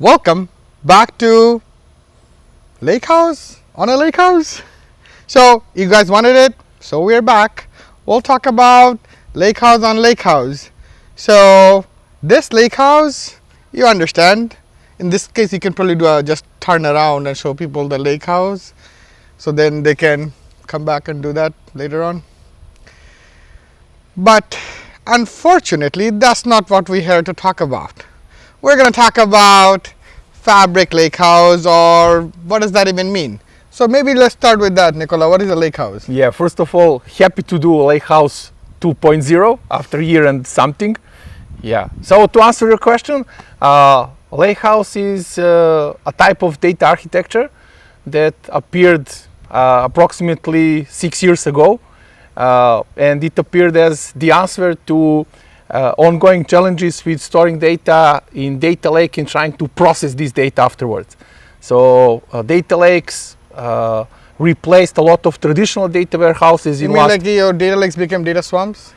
Welcome back to Lakehouse on a Lakehouse. So you guys wanted it, so we're back. We'll talk about Lakehouse on Lakehouse. So this Lakehouse, you understand. In this case, you can probably do just turn around and show people the Lakehouse, so then they can come back and do that later on. But unfortunately, that's not what we're here to talk about. We're going to talk about fabric lakehouse, or what does that even mean? So maybe let's start with that, Nikola. What is a lakehouse? Yeah, first of all, happy to do Lakehouse 2.0 after a year and something. Yeah, so to answer your question, Lakehouse is a type of data architecture that appeared approximately 6 years ago, and it appeared as the answer to ongoing challenges with storing data in data lake and trying to process this data afterwards. So data lakes replaced a lot of traditional data warehouses. You mean like your data lakes became data swamps?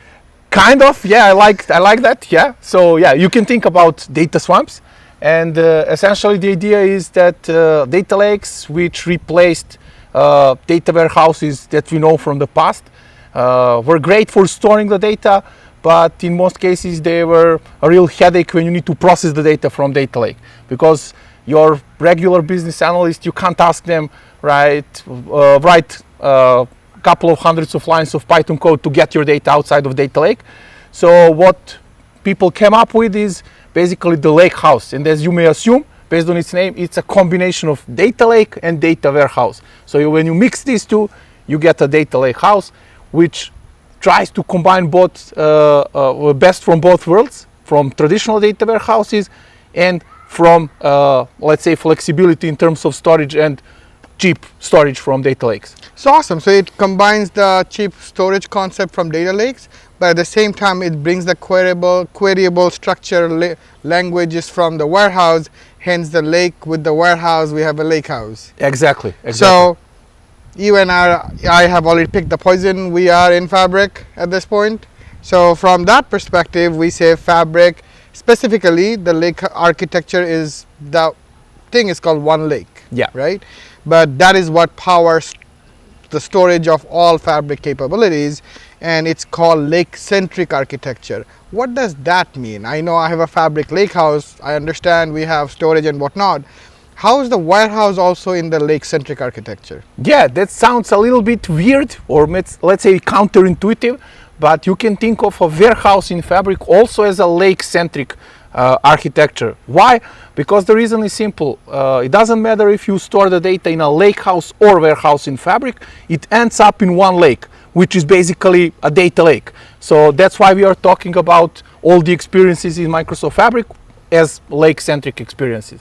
Kind of, yeah. I like that. Yeah. So yeah, you can think about data swamps, and essentially the idea is that data lakes, which replaced data warehouses that we know from the past, were great for storing the data, but in most cases they were a real headache when you need to process the data from data lake, because your regular business analyst, you can't ask them write a couple of hundreds of lines of Python code to get your data outside of data lake. So what people came up with is basically the Lakehouse, and as you may assume, based on its name, it's a combination of data lake and data warehouse. So when you mix these two, you get a data lakehouse, which tries to combine both best from both worlds, from traditional data warehouses and from let's say flexibility in terms of storage and cheap storage from data lakes. So awesome. So it combines the cheap storage concept from data lakes, but at the same time it brings the queryable structure languages from the warehouse. Hence the lake with the warehouse, we have a lakehouse. Exactly. So you and I have already picked the poison. We are in fabric at this point. So from that perspective, we say fabric, specifically the lake architecture is the thing is called OneLake. Yeah. Right? But that is what powers the storage of all fabric capabilities, and it's called lake-centric architecture. What does that mean? I know I have a fabric lakehouse. I understand we have storage and whatnot. How is the warehouse also in the lake-centric architecture? Yeah, that sounds a little bit weird, or let's say counterintuitive, but you can think of a warehouse in fabric also as a lake-centric architecture. Why? Because the reason is simple. It doesn't matter if you store the data in a lakehouse or warehouse in fabric, it ends up in one lake, which is basically a data lake. So that's why we are talking about all the experiences in Microsoft Fabric as lake-centric experiences.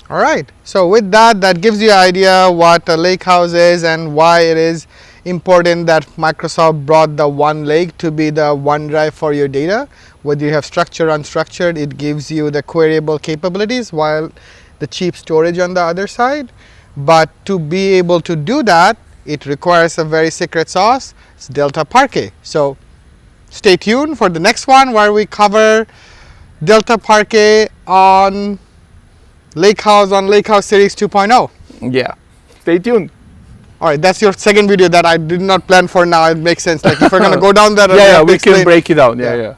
All right. So with that, that gives you an idea what a lakehouse is and why it is important that Microsoft brought the OneLake to be the OneDrive for your data. Whether you have structured or unstructured, it gives you the queryable capabilities while the cheap storage on the other side. But to be able to do that, it requires a very secret sauce. It's Delta Parquet. So stay tuned for the next one where we cover Delta Parquet on Lakehouse Series 2.0. Yeah, stay tuned. All right, that's your second video that I did not plan for now. It makes sense. Like if we're going to go down that road, yeah, we can break it down. Yeah.